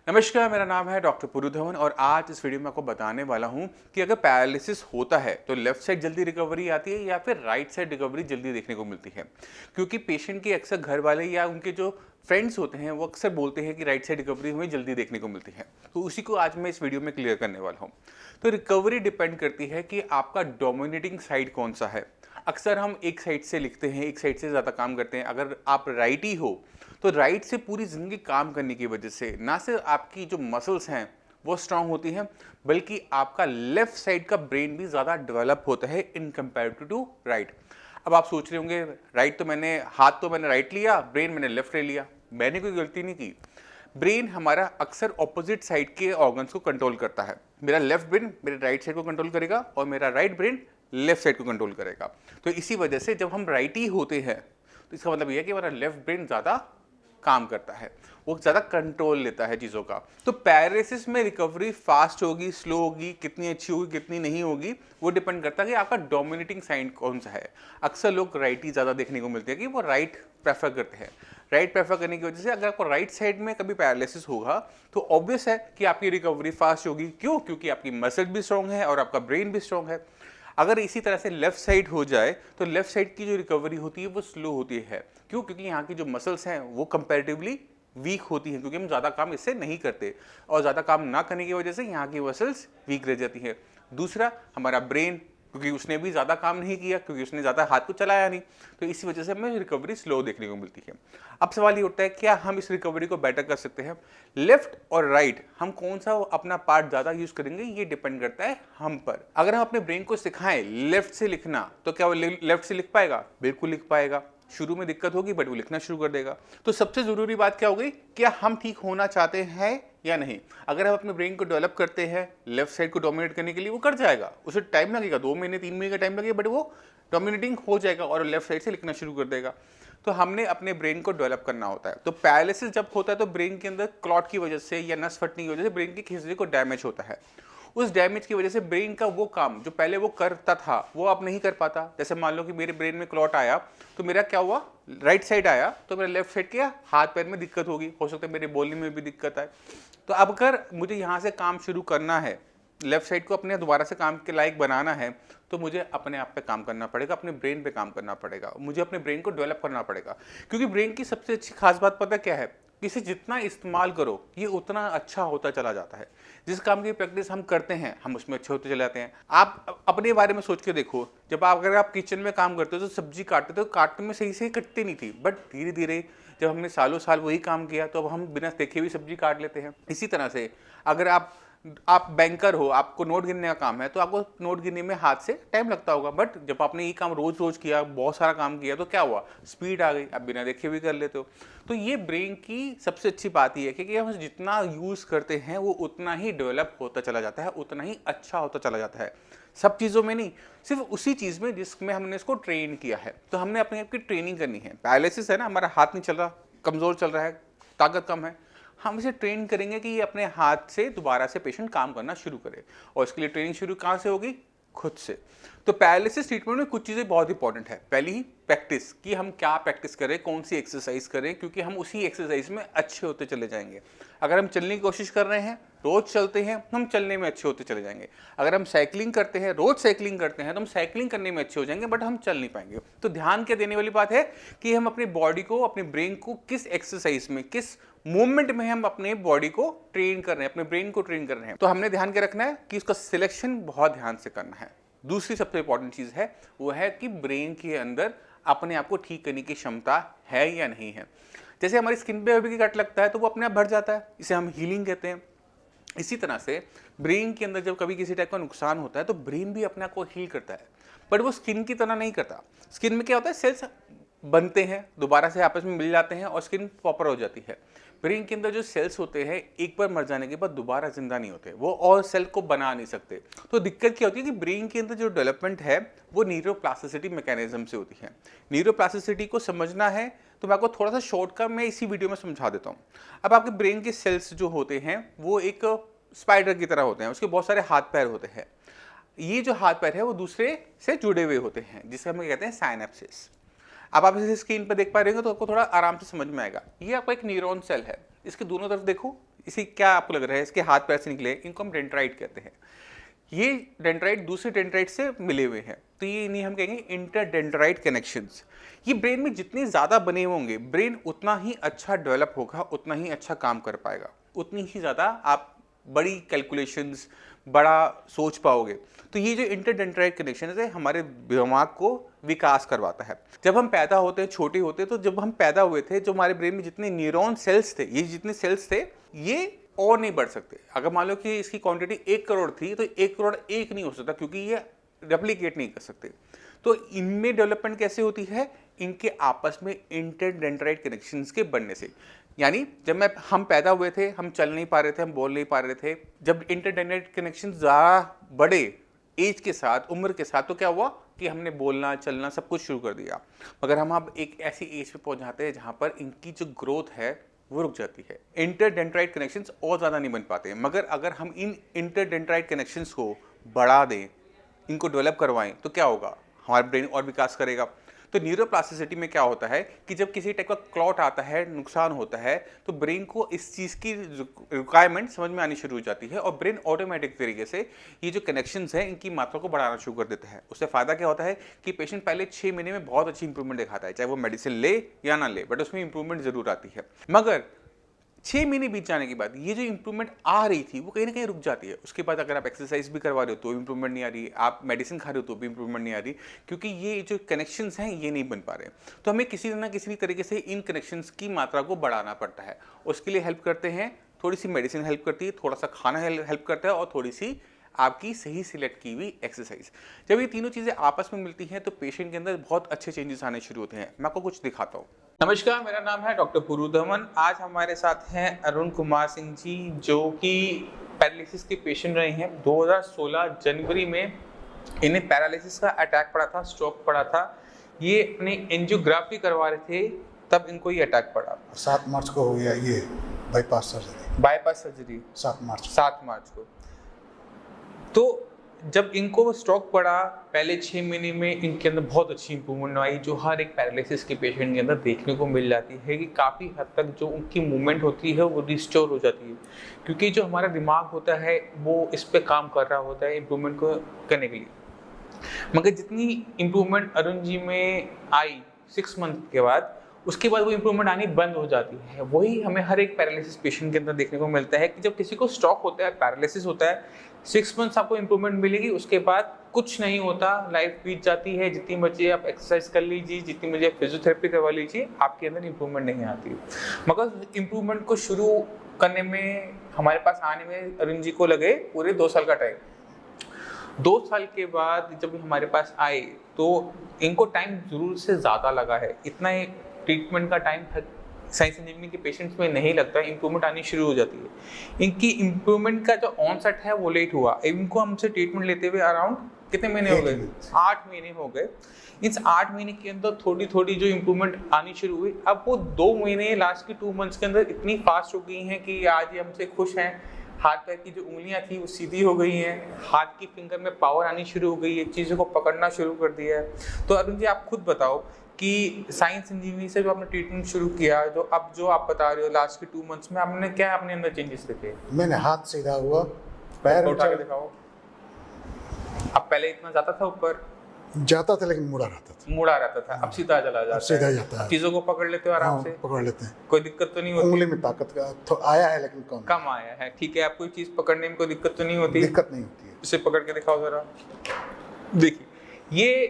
नमस्कार, मेरा नाम है डॉक्टर पुरु धवन और आज इस वीडियो में आपको बताने वाला हूं कि अगर पैरालिसिस होता है तो लेफ्ट साइड जल्दी रिकवरी आती है या फिर राइट साइड रिकवरी जल्दी देखने को मिलती है। क्योंकि पेशेंट के अक्सर घर वाले या उनके जो फ्रेंड्स होते हैं वो अक्सर बोलते हैं कि राइट साइड रिकवरी हमें जल्दी देखने को मिलती है, तो उसी को आज मैं इस वीडियो में क्लियर करने वाला हूँ। तो रिकवरी डिपेंड करती है कि आपका डोमिनेटिंग साइड कौन सा है। अक्सर हम एक साइड से लिखते हैं, एक साइड से ज़्यादा काम करते हैं। अगर आप राइटी हो तो राइट से पूरी ज़िंदगी काम करने की वजह से ना सिर्फ आपकी जो मसल्स हैं वो स्ट्रांग होती हैं, बल्कि आपका लेफ्ट साइड का ब्रेन भी ज़्यादा डेवलप होता है इन कंपेरेटिव टू राइट। अब आप सोच रहे होंगे हाथ तो मैंने राइट लिया, ब्रेन मैंने लेफ्ट ले लिया। मैंने कोई गलती नहीं की। ब्रेन हमारा अक्सर ऑपोजिट साइड के ऑर्गन्स को कंट्रोल करता है। मेरा लेफ्ट ब्रेन मेरे राइट साइड को कंट्रोल करेगा और मेरा राइट ब्रेन लेफ्ट साइड को कंट्रोल करेगा। तो इसी वजह से जब हम राइटी होते हैं तो इसका मतलब यह है कि हमारा लेफ्ट ब्रेन ज़्यादा काम करता है, वो ज़्यादा कंट्रोल लेता है चीज़ों का। तो पैरालिसिस में रिकवरी फास्ट होगी, स्लो होगी, कितनी अच्छी होगी, कितनी नहीं होगी, वो डिपेंड करता है कि आपका डोमिनेटिंग साइड कौन सा है। अक्सर लोग राइटी ज़्यादा देखने को मिलते हैं कि वो राइट प्रेफर करते हैं। राइट प्रेफर करने की वजह से अगर आपको राइट साइड में कभी पैरालिसिस होगा तो ऑब्वियस है कि आपकी रिकवरी फास्ट होगी। क्यों? क्योंकि आपकी मसल भी स्ट्रॉन्ग है और आपका ब्रेन भी स्ट्रॉन्ग है। अगर इसी तरह से लेफ्ट साइड हो जाए तो लेफ्ट साइड की जो रिकवरी होती है वो स्लो होती है। क्यों? क्योंकि यहाँ की जो मसल्स हैं वो कंपैरेटिवली वीक होती हैं, क्योंकि हम ज़्यादा काम इससे नहीं करते और ज़्यादा काम ना करने की वजह से यहाँ की मसल्स वीक रह जाती हैं। दूसरा, हमारा ब्रेन, क्योंकि उसने भी ज़्यादा काम नहीं किया, क्योंकि उसने ज़्यादा हाथ को चलाया नहीं, तो इसी वजह से हमें रिकवरी स्लो देखने को मिलती है। अब सवाल ये उठता है, क्या हम इस रिकवरी को बेटर कर सकते हैं? लेफ्ट और राइट हम कौन सा अपना पार्ट ज़्यादा यूज़ करेंगे ये डिपेंड करता है हम पर। अगर हम अपने ब्रेन को सिखाएं लेफ्ट से लिखना तो क्या वो लेफ्ट से लिख पाएगा? बिल्कुल लिख पाएगा। शुरू में दिक्कत होगी बट वो लिखना शुरू कर देगा। तो सबसे ज़रूरी बात क्या हो गई, क्या हम ठीक होना चाहते हैं या नहीं? अगर हम अपने ब्रेन को डेवलप करते हैं लेफ्ट साइड को डोमिनेट करने के लिए, वो कर जाएगा। उसे टाइम लगेगा, 2 महीने 3 महीने का टाइम लगेगा, बट वो डोमिनेटिंग हो जाएगा और लेफ्ट साइड से लिखना शुरू कर देगा। तो हमने अपने ब्रेन को डेवलप करना होता है। तो पैरालिसिस जब होता है तो ब्रेन के अंदर क्लॉट की वजह से या नस फटने की वजह से ब्रेन के हिस्से को डैमेज होता है। उस डैमेज की वजह से ब्रेन का वो काम जो पहले वो करता था वो अब नहीं कर पाता। जैसे मान लो कि मेरे ब्रेन में क्लॉट आया तो मेरा क्या हुआ, राइट साइड आया तो मेरे लेफ्ट साइड के हाथ पैर में दिक्कत होगी, हो सकता है मेरे बोलने में भी दिक्कत आए। तो अब अगर मुझे यहाँ से काम शुरू करना है, लेफ्ट साइड को अपने दोबारा से काम के लायक बनाना है, तो मुझे अपने आप पे काम करना पड़ेगा, अपने ब्रेन पे काम करना पड़ेगा, मुझे अपने ब्रेन को डेवलप करना पड़ेगा। क्योंकि ब्रेन की सबसे अच्छी खास बात पता क्या है, इसे जितना इस्तेमाल करो ये उतना अच्छा होता चला जाता है। जिस काम की प्रैक्टिस हम करते हैं हम उसमें अच्छे होते चले जाते हैं। आप अपने बारे में सोच के देखो, अगर आप किचन में काम करते हो तो सब्जी काटते तो काटने में सही से कटती नहीं थी, बट धीरे धीरे जब हमने सालों साल वही काम किया तो अब हम बिना देखे भी सब्जी काट लेते हैं। इसी तरह से अगर आप बैंकर हो, आपको नोट गिनने का काम है, तो आपको नोट गिनने में हाथ से टाइम लगता होगा, बट जब आपने ये काम रोज रोज किया, बहुत सारा काम किया, तो क्या हुआ, स्पीड आ गई, आप बिना देखे भी कर लेते हो। तो ये ब्रेन की सबसे अच्छी बात ये है कि हम जितना यूज करते हैं वो उतना ही डेवलप होता चला जाता है, उतना ही अच्छा होता चला जाता है। सब चीज़ों में नहीं, सिर्फ उसी चीज़ में जिसमें हमने इसको ट्रेन किया है। तो हमने अपने आप की ट्रेनिंग करनी है। पैरालिसिस है ना, हमारा हाथ नहीं चल रहा, कमज़ोर चल रहा है, ताकत कम है, हम इसे ट्रेन करेंगे कि ये अपने हाथ से दोबारा से पेशेंट काम करना शुरू करे। और इसके लिए ट्रेनिंग शुरू कहाँ से होगी? खुद से। तो पैरालिसिस ट्रीटमेंट में कुछ चीज़ें बहुत इंपॉर्टेंट है। पहली ही प्रैक्टिस, कि हम क्या प्रैक्टिस करें, कौन सी एक्सरसाइज करें, क्योंकि हम उसी एक्सरसाइज में अच्छे होते चले जाएंगे। अगर हम चलने की कोशिश कर रहे हैं, रोज चलते हैं, हम चलने में अच्छे होते चले जाएंगे। अगर हम साइकिलिंग करते हैं, रोज साइकिलिंग करते हैं, तो हम साइकिलिंग करने में अच्छे हो जाएंगे, बट हम चल नहीं पाएंगे। तो ध्यान क्या देने वाली बात है कि हम अपनी बॉडी को, अपने ब्रेन को किस एक्सरसाइज में, किस मूवमेंट में हम अपने बॉडी को ट्रेन कर रहे हैं, अपने ब्रेन को ट्रेन कर रहे हैं। तो हमने ध्यान क्या रखना है कि उसका सिलेक्शन बहुत ध्यान से करना है। दूसरी सबसे इंपॉर्टेंट चीज है वो है कि ब्रेन के अंदर अपने आप को ठीक करने की क्षमता है या नहीं है। जैसे हमारी स्किन पे अभी कट लगता है तो वो अपने आप भर जाता है, इसे हम हीलिंग कहते हैं। इसी तरह से ब्रेन के अंदर जब कभी किसी टाइप का नुकसान होता है तो ब्रेन भी अपने आप को हील करता है, बट वो स्किन की तरह नहीं करता। स्किन में क्या होता है, सेल्स बनते हैं, दोबारा से आपस में मिल जाते हैं और स्किन प्रॉपर हो जाती है। ब्रेन के अंदर जो सेल्स होते हैं एक बार मर जाने के बाद दोबारा जिंदा नहीं होते, वो और सेल को बना नहीं सकते। तो दिक्कत क्या होती है कि ब्रेन के अंदर जो डेवलपमेंट है वो न्यूरोप्लास्टिसिटी मैकेनिज्म से होती है। न्यूरोप्लास्टिसिटी को समझना है तो मैं आपको थोड़ा सा शॉर्टकट में इसी वीडियो में समझा देता हूँ। अब आपके ब्रेन के सेल्स जो होते हैं वो एक स्पाइडर की तरह होते हैं, उसके बहुत सारे हाथ पैर होते हैं। ये जो हाथ पैर है वो दूसरे से जुड़े हुए होते हैं, जिसे हम कहते हैं साइनेप्सिस। अब आप इसे स्क्रीन पर देख पा रहे हो तो आपको थोड़ा आराम से समझ में आएगा। ये आपका एक न्यूरॉन सेल है, इसके दोनों तरफ देखो, इसी क्या आपको लग रहा है, इसके हाथ पैर से निकले, इनको हम डेंड्राइट कहते हैं। ये डेंड्राइट दूसरे डेंड्राइट से मिले हुए हैं, तो ये इन्हें हम कहेंगे इंटरडेंड्राइट कनेक्शंस। ये ब्रेन में जितने ज़्यादा बने होंगे, ब्रेन उतना ही अच्छा डेवलप होगा, उतना ही अच्छा काम कर पाएगा, उतनी ही ज़्यादा आप बड़ी कैलकुलेशंस, बड़ा सोच पाओगे। तो ये जो इंटरडेंड्राइट कनेक्शन है हमारे दिमाग को विकास करवाता है। जब हम पैदा होते हैं, छोटे होते हैं, तो जब हम पैदा हुए थे, जो हमारे ब्रेन में जितने न्यूरॉन सेल्स थे, ये जितने सेल्स थे, ये और नहीं बढ़ सकते। अगर मान लो कि इसकी क्वांटिटी 1 करोड़ थी, तो 1 करोड़ 1 नहीं हो सकता, क्योंकि ये रेप्लिकेट नहीं कर सकते। तो इनमें डेवलपमेंट कैसे होती है? इनके आपस में इंटरडेंड्राइट कनेक्शंस के बनने से। यानी जब हम पैदा हुए थे, हम चल नहीं पा रहे थे, हम बोल नहीं पा रहे थे, जब इंटरडेंड्राइट कनेक्शन ज़्यादा बढ़े एज के साथ, उम्र के साथ, तो क्या हुआ कि हमने बोलना चलना सब कुछ शुरू कर दिया। मगर हम अब एक ऐसी एज पे पहुंच जाते हैं जहां पर इनकी जो ग्रोथ है वो रुक जाती है। इंटरडेंड्राइट कनेक्शंस और ज़्यादा नहीं बन पाते। मगर अगर हम इन इंटरडेंड्राइट कनेक्शंस को बढ़ा दें, इनको डेवलप करवाएं, तो क्या होगा? हमारा ब्रेन और विकास करेगा। तो न्यूरोप्लास्टिसिटी में क्या होता है कि जब किसी टाइप का क्लॉट आता है, नुकसान होता है, तो ब्रेन को इस चीज़ की रिक्वायरमेंट समझ में आनी शुरू हो जाती है और ब्रेन ऑटोमेटिक तरीके से ये जो कनेक्शंस हैं इनकी मात्रा को बढ़ाना शुरू कर देता है। उससे फ़ायदा क्या होता है कि पेशेंट पहले 6 महीने में बहुत अच्छी इंप्रूवमेंट दिखाता है, चाहे वो मेडिसिन ले या ना ले, बट उसमें इंप्रूवमेंट ज़रूर आती है। मगर 6 महीने बीत जाने के बाद ये जो इंप्रूवमेंट आ रही थी वो कहीं ना कहीं रुक जाती है। उसके बाद अगर आप एक्सरसाइज भी करवा रहे हो तो इंप्रूवमेंट नहीं आ रही, आप मेडिसिन खा रहे हो तो भी इंप्रूवमेंट नहीं आ रही, क्योंकि ये जो कनेक्शंस हैं ये नहीं बन पा रहे। तो हमें किसी ना किसी तरीके से इन कनेक्शंस की मात्रा को बढ़ाना पड़ता है। उसके लिए हेल्प करते हैं, थोड़ी सी मेडिसिन हेल्प करती है, थोड़ा सा खाना हेल्प करता है और थोड़ी सी आपकी सही सिलेक्ट की हुई एक्सरसाइज। जब ये तीनों चीज़ें आपस में मिलती हैं तो पेशेंट के अंदर बहुत अच्छे चेंजेस आने शुरू होते हैं। मैं आपको कुछ दिखाता हूँ। नमस्कार, मेरा नाम है डॉक्टर पुरुधवन। आज हमारे साथ हैं अरुण कुमार सिंह जी, जो कि पैरालिसिस के पेशेंट रहे हैं। 2016 जनवरी में इन्हें पैरालिसिस का अटैक पड़ा था, स्ट्रोक पड़ा था। ये अपनी एंजियोग्राफी करवा रहे थे, तब इनको ये अटैक पड़ा। 7 मार्च को हो गया ये बाईपास सर्जरी 7 मार्च को। तो जब इनको स्ट्रोक पड़ा, पहले 6 महीने में इनके अंदर बहुत अच्छी इंप्रूवमेंट आई, जो हर एक पैरालिसिस के पेशेंट के अंदर देखने को मिल जाती है कि काफ़ी हद तक जो उनकी मूवमेंट होती है वो रिस्टोर हो जाती है, क्योंकि जो हमारा दिमाग होता है वो इस पे काम कर रहा होता है इंप्रूवमेंट को करने के लिए। मगर जितनी इंप्रूवमेंट अरुण जी में आई 6 मंथ के बाद, उसके बाद वो इंप्रूवमेंट आनी बंद हो जाती है। वही हमें हर एक पैरालिसिस पेशेंट के अंदर देखने को मिलता है कि जब किसी को स्ट्रोक होता है, पैरालिसिस होता है, 6 मंथ्स आपको इंप्रूवमेंट मिलेगी, उसके बाद कुछ नहीं होता, लाइफ बीत जाती है। जितनी मर्जी आप एक्सरसाइज कर लीजिए, जितनी मर्जी आप फिजियोथेरेपी करवा लीजिए, आपके अंदर इंप्रूवमेंट नहीं आती। मगर इंप्रूवमेंट को शुरू करने में, हमारे पास आने में अरुण जी को लगे पूरे 2 साल का टाइम। 2 साल के बाद जब हमारे पास आए तो इनको टाइम जरूर से ज़्यादा लगा है। इतना ही ट्रीटमेंट का टाइम साइंस इंजीनियरिंग के पेशेंट्स में नहीं लगता, इंप्रूवमेंट आनी शुरू हो जाती है। इनकी इंप्रूवमेंट का जो ऑनसेट है वो लेट हुआ। इनको हमसे ट्रीटमेंट लेते हुए अराउंड कितने महीने हो गए? 8 महीने हो गए। इस 8 महीने के अंदर थोड़ी थोड़ी जो इंप्रूवमेंट आनी शुरू हुई, अब वो 2 महीने लास्ट के 2 मंथ्स के अंदर इतनी फास्ट हो गई हैं कि आज ये हमसे खुश हैं। हाथ पैर की जो उंगलियां थी वो सीधी हो गई हैं, हाथ की फिंगर में पावर आनी शुरू हो गई है, चीज़ों को पकड़ना शुरू कर दिया है। तो अरुण जी, आप खुद बताओ कि साइंस इंजीनियरिंग से जो आपने ट्रीटमेंट शुरू किया, जो आप बता रहे हो लास्ट के 2 मंथ्स में, आपने क्या अपने अंदर चेंजेस देखे? मैंने हाथ सीधा हुआ, पैर उठा के दिखाओ। अब पहले इतना जाता था ऊपर, जाता था लेकिन मुड़ा रहता था। अब सीधा चला जाता है, सीधा जाता है। चीजों को पकड़ लेते हो आराम से, पकड़ लेते हैं, कोई दिक्कत तो नहीं होती? उंगली में ताकत का तो आया है लेकिन कम आया है। ठीक है, आप कोई चीज पकड़ने में कोई दिक्कत तो नहीं होती? दिक्कत नहीं होती है। इसे पकड़ के दिखाओ जरा। देखिए, ये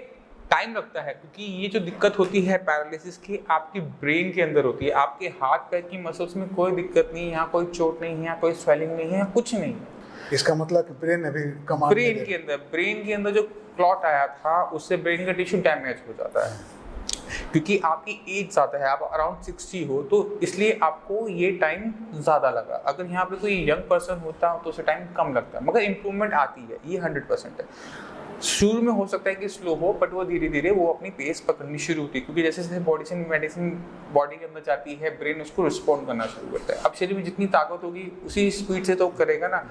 टाइम लगता है, क्योंकि ये जो दिक्कत होती है पैरालिसिस की, आपकी ब्रेन के अंदर होती है। आपके हाथ पैर की मसल्स में कोई दिक्कत नहीं है, यहाँ कोई चोट नहीं है, यहाँ कोई स्वेलिंग नहीं है, कुछ नहीं है। इसका मतलब कि ब्रेन अभी कमांड ब्रेन के अंदर जो क्लॉट आया था उससे ब्रेन का टिश्यू डैमेज हो जाता है, क्योंकि आपकी एज ज़्यादा है, आप अराउंड 60 हो, तो इसलिए आपको ये टाइम ज़्यादा लगा। अगर यहाँ पे कोई यंग पर्सन होता तो उसे टाइम कम लगता, मगर इम्प्रूवमेंट आती है, ये 100% है। शुरू में हो सकता है कि स्लो हो, बट वो धीरे धीरे वो अपनी पेस पकड़नी शुरू होती है, क्योंकि जैसे जैसे बॉडी से मेडिसिन बॉडी के अंदर जाती है, ब्रेन उसको रिस्पॉन्ड करना शुरू करता है। अब शरीर में जितनी ताकत होगी उसी स्पीड से तो करेगा ना।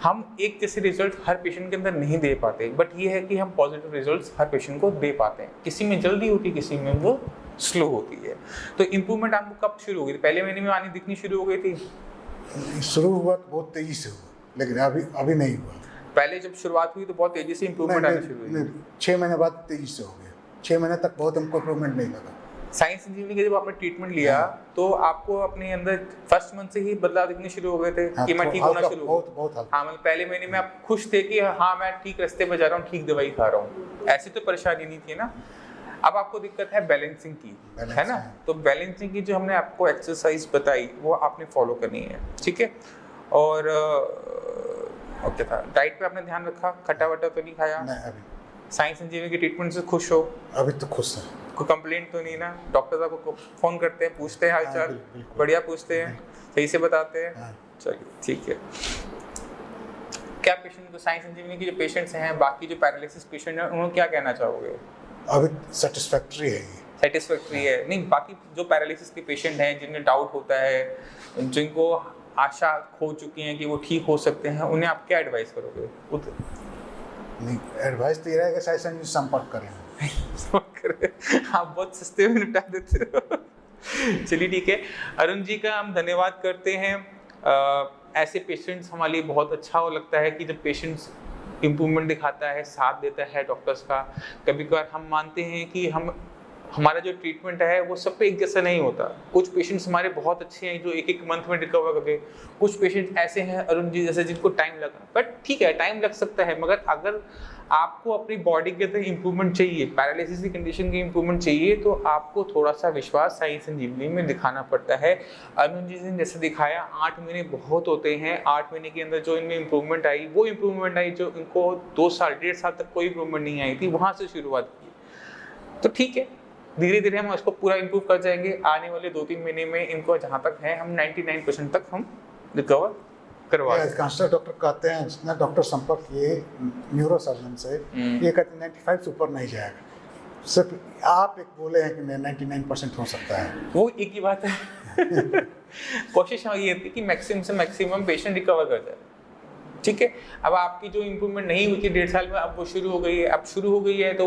हम एक जैसे रिजल्ट हर पेशेंट के अंदर नहीं दे पाते, बट ये है कि हम पॉजिटिव रिजल्ट्स हर पेशेंट को दे पाते हैं। किसी में जल्दी होती है, किसी में वो स्लो होती है। तो इम्प्रूवमेंट आपको कब शुरू हो गई? पहले महीने में आनी दिखनी शुरू हो गई थी? शुरू हुआ तो बहुत तेजी से हुआ, लेकिन अभी नहीं हुआ। पहले जब शुरुआत हुई तो बहुत तेजी से इंप्रूवमेंट आना शुरू हुई। 6 महीने बाद तेजी से हो गया। 6 महीने तक बहुत हमको इंप्रूवमेंट नहीं लगा। साइंस इंजीनियरिंग के जब आपने ट्रीटमेंट लिया तो आपको अपने अंदर फर्स्ट मंथ से ही बदलाव दिखने शुरू हो गए थे कि मैं ठीक होना शुरू हो गया? बहुत हाँ, मतलब पहले महीने में आप खुश थे कि हाँ मैं ठीक रास्ते में जा रहा हूँ, ठीक दवाई खा रहा हूँ, ऐसी तो परेशानी नहीं थी ना। अब आपको दिक्कत है बैलेंसिंग की, है ना? तो बैलेंसिंग की जो हमने आपको एक्सरसाइज बताई वो आपने फॉलो करनी है, ठीक है? और ओके था, डाइट पे आपने ध्यान रखा, खट्टा वट्टा तो नहीं खाया? नहीं, अभी। साइंस इंजीनियरिंग के ट्रीटमेंट से खुश हो? अभी तो खुश है। कोई कंप्लेंट तो नहीं ना? डॉक्टर आपको फोन करते हैं, पूछते हैं हालचाल? बढ़िया पूछते हैं, सही से बताते हैं? चलिए ठीक है। क्या पेशेंट को साइंस इंजीनियरिंग के जो पेशेंट्स हैं, बाकी जो पैरालिसिस पेशेंट हैं, उन्होंने क्या कहना चाहोगे? अभी सेटिस्फैक्ट्री है ये। सेटिस्फैक्ट्री है? नहीं, बाकी जो पैरालिसिस के पेशेंट हैं जिन्हें डाउट होता है, जिनको आशा खो चुकी हैं कि वो ठीक हो सकते हैं, उन्हें आप क्या एडवाइस करोगे? नहीं, एडवाइस तो ये रहेगा साइंस इंजीनियर संपर्क करें। आप बहुत सस्ते में निपटा देते हो। चलिए ठीक है, अरुण जी का हम धन्यवाद करते हैं। ऐसे पेशेंट्स हमारे लिए बहुत अच्छा हो लगता है कि जब पेशेंट्स इम्प्रूवमेंट दिखाता है, साथ देता है डॉक्टर्स का। कभी कभार हम मानते हैं कि हमारा जो ट्रीटमेंट है वो सब पे एक जैसा नहीं होता। कुछ पेशेंट्स हमारे बहुत अच्छे हैं जो एक मंथ में रिकवर कर गए, कुछ पेशेंट्स ऐसे हैं अरुण जी जैसे जिनको टाइम लगा। बट ठीक है, टाइम लग सकता है, मगर अगर आपको अपनी बॉडी के अंदर इम्प्रूवमेंट चाहिए, पैरालिसिस की कंडीशन की इम्प्रूवमेंट चाहिए, तो आपको थोड़ा सा विश्वास साइंस इंजीनियरिंग में दिखाना पड़ता है। अरुण जी ने जैसे दिखाया, 8 महीने बहुत होते हैं। 8 महीने के अंदर जो इनमें इम्प्रूवमेंट आई, वो इम्प्रूवमेंट आई जो इनको 2 साल 1.5 साल तक कोई इम्प्रूवमेंट नहीं आई थी, वहाँ से शुरुआत की। तो ठीक है, धीरे धीरे हम उसको पूरा इम्प्रूव कर जाएंगे। आने वाले 2-3 महीने में इनको जहाँ तक है हम 99% तक हम रिकवर करवा देंगे। डॉक्टर कहते हैं जितना डॉक्टर संपर्क किए न्यूरो सर्जन से, ये कहते हैं 95 से ऊपर नहीं जाएगा। सिर्फ आप एक बोले हैं कि 99% हो सकता है, वो एक ही बात है। कोशिश हमारी ये थी कि मैक्सिमम से मैक्सिमम पेशेंट रिकवर कर जाए, ठीक है। अब आपकी जो इम्प्रूवमेंट नहीं हुई थी 1.5 साल में, अब वो शुरू हो गई है। अब शुरू हो गई है तो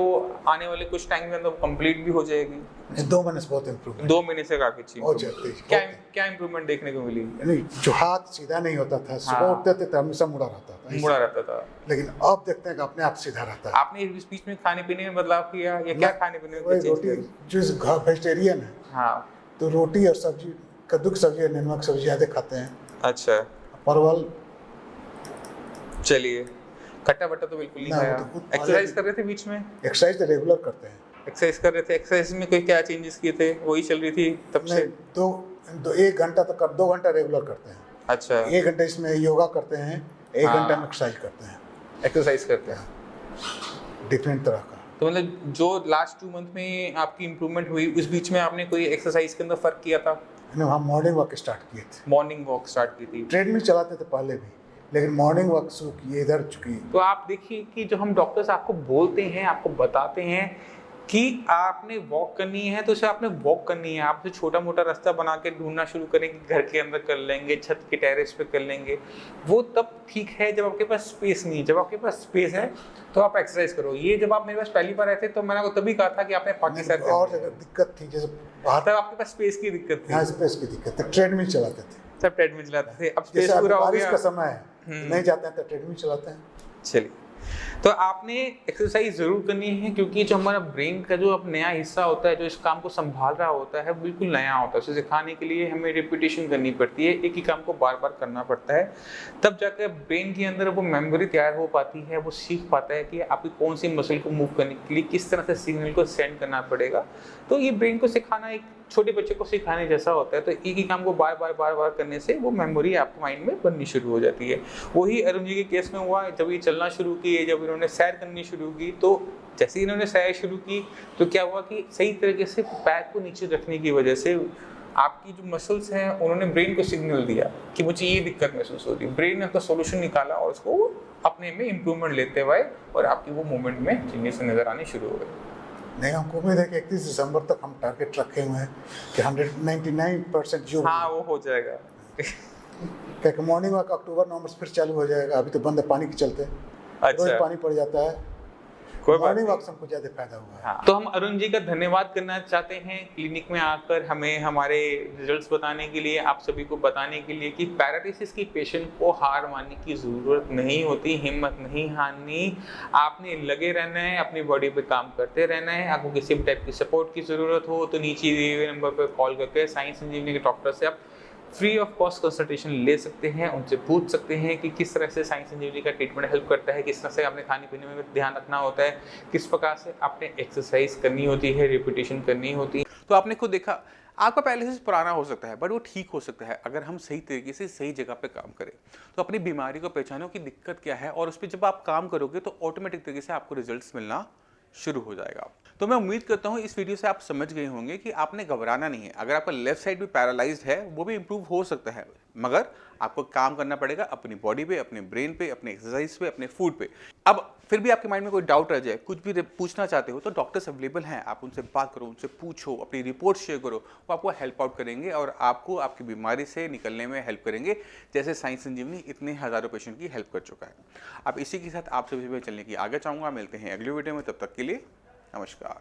आने वाले कुछ टाइम के अंदर कंप्लीट भी हो जाएगी। 2 महीने से बहुत इम्प्रूवमेंट, 2 महीने से काफी अच्छी। क्या इम्प्रूवमेंट देखने को मिली? नहीं, जो हाथ सीधा नहीं होता था, सुबह उठते थे तो हमेशा मुड़ा रहता था, लेकिन अब देखते हैं कि अपने आप सीधा रहता है। आपने इस बीच में खाने पीने में बदलाव किया या क्या? खाने पीने में रोटी, जो वेजिटेरियन है, हाँ, तो रोटी और सब्जी, कद्दू की सब्जी, नमक सब्जी ज्यादा खाते हैं। अच्छा, परवल। चलिए, खट्टा बट्टा तो बिल्कुल नहीं खाया। एक्सरसाइज कर रहे थे बीच में? एक्सरसाइज तो रेगुलर करते हैं। एक्सरसाइज कर रहे थे, एक्सरसाइज में कोई क्या चेंजेस किए थे? वही चल रही थी तब से? 1 घंटा तक, 2 घंटा रेगुलर करते हैं। अच्छा, 1 घंटा इसमें योगा करते हैं, 1 घंटा में एक्सरसाइज करते हैं। एक्सरसाइज करते हैं डिफरेंट तरह का। तो मतलब जो लास्ट 2 मंथ में आपकी इम्प्रूवमेंट हुई, उस बीच में आपने कोई एक्सरसाइज के अंदर फर्क किया था? हम मॉर्निंग वॉक स्टार्ट किए थे। मॉर्निंग वॉक स्टार्ट की थी? ट्रेडमिल चलाते थे पहले भी, लेकिन मॉर्निंग वॉक शुरू किए इधर चुकी। तो आप देखिए कि जो हम डॉक्टर्स आपको बोलते हैं, आपको बताते हैं कि आपने वॉक करनी है, तो उसे आपने वॉक करनी है। आप उसे छोटा मोटा रास्ता बना के ढूंढना शुरू करेंगे, घर के अंदर कर लेंगे, छत के टेरेस पे कर लेंगे, वो तब ठीक है जब आपके पास स्पेस नहीं है। जब आपके पास स्पेस है तो आप एक्सरसाइज करो। ये जब आप मेरे पास पहली बार आए थे तो मैंने आपको तभी कहा था कि आपने पाकिस्तान और दिक्कत थी, जैसे तब आपके पास स्पेस की दिक्कत थी। स्पेस की दिक्कत थी, ट्रेडमिल चलाते थे, सब ट्रेडमिल चलाते थे। अब स्पेस पूरा हो गया, बारिश का समय है, नहीं जाते हैं तो ट्रेडमिल चलाते हैं। चलिए, तो आपने एक्सरसाइज जरूर करनी है, क्योंकि जो हमारा ब्रेन का जो अब नया हिस्सा होता है, जो इस काम को संभाल रहा होता है, बिल्कुल नया होता है। उसे सिखाने के लिए हमें रिपीटेशन करनी पड़ती है, एक ही काम को बार बार करना पड़ता है, तब जाकर ब्रेन के अंदर वो मेमोरी तैयार हो पाती है। वो सीख पाता है कि आपकी कौन सी मसल को मूव करने के लिए किस तरह से सिग्नल को सेंड करना पड़ेगा। तो ये ब्रेन को सिखाना एक छोटे बच्चे को सिखाने जैसा होता है। तो एक ही काम को बार बार करने से वो मेमोरी आपके माइंड में बननी शुरू हो जाती है। वही अरुण जी के केस में हुआ। जब ये चलना शुरू किए, जब इन्होंने सैर करनी शुरू की, तो जैसे ही इन्होंने सैर शुरू की तो क्या हुआ कि सही तरीके से पैर को नीचे रखने की वजह से आपकी जो मसल्स हैं उन्होंने ब्रेन को सिग्नल दिया कि मुझे ये दिक्कत महसूस हो रही है। ब्रेन ने उसका सोल्यूशन निकाला और उसको अपने में इम्प्रूवमेंट लेते हुए और आपकी वो मूवमेंट में चेंजेस नजर आने शुरू हो गए। नहीं, हमको उम्मीद है कि 31 दिसंबर तक हम टारगेट रखे हुए हैं कि 199% जो वो हो जाएगा। क्योंकि मॉर्निंग वॉक अक्टूबर नवंबर से फिर चालू हो जाएगा। अभी तो बंद है पानी के चलते। अच्छा। रोज पानी पड़ जाता है, कोई बात मॉर्निंग नहीं। वॉक से हमको ज़्यादा फायदा हुआ है। हाँ, तो हम अरुण जी का धन्यवाद करना चाहते हैं क्लिनिक में आकर हमें हमारे रिजल्ट्स बताने के लिए, आप सभी को बताने के लिए कि पैरालिसिस की पेशेंट को हार मानने की ज़रूरत नहीं होती, हिम्मत नहीं हारनी, आपने लगे रहना है, अपनी बॉडी पे काम करते रहना है। आपको किसी भी टाइप की सपोर्ट की ज़रूरत हो तो नीचे दिए हुए नंबर पर कॉल करके साइंस संजीवनी के डॉक्टर से आप फ्री ऑफ कॉस्ट कंसल्टेशन ले सकते हैं, उनसे पूछ सकते हैं कि किस तरह से साइंस संजीवनी का ट्रीटमेंट हेल्प करता है, किस तरह से आपने खाने पीने में ध्यान रखना होता है, किस प्रकार से आपने एक्सरसाइज करनी होती है, रिपीटेशन करनी होती है। तो आपने खुद देखा आपका पैरालिसिस पुराना हो सकता है बट वो ठीक हो सकता है अगर हम सही तरीके से सही जगह पे काम करें। तो अपनी बीमारी को पहचानो कि दिक्कत क्या है और उस पर जब आप काम करोगे तो ऑटोमेटिक तरीके से आपको रिजल्ट्स मिलना शुरू हो जाएगा। तो मैं उम्मीद करता हूँ इस वीडियो से आप समझ गए होंगे कि आपने घबराना नहीं है। अगर आपका लेफ्ट साइड भी पैरालाइज्ड है वो भी इंप्रूव हो सकता है, मगर आपको काम करना पड़ेगा अपनी बॉडी पे, अपने ब्रेन पे, अपने एक्सरसाइज पे, अपने फूड पे। अब फिर भी आपके माइंड में कोई डाउट रह जाए, कुछ भी पूछना चाहते हो तो डॉक्टर्स अवेलेबल हैं, आप उनसे बात करो, उनसे पूछो, अपनी रिपोर्ट शेयर करो, वो आपको हेल्प आउट करेंगे और आपको आपकी बीमारी से निकलने में हेल्प करेंगे, जैसे साइंस संजीवनी इतने हज़ारों पेशेंट की हेल्प कर चुका है। अब इसी के साथ आप सभी पे चलने की आगे चाहूँगा। मिलते हैं अगली वीडियो में, तब तक के लिए नमस्कार।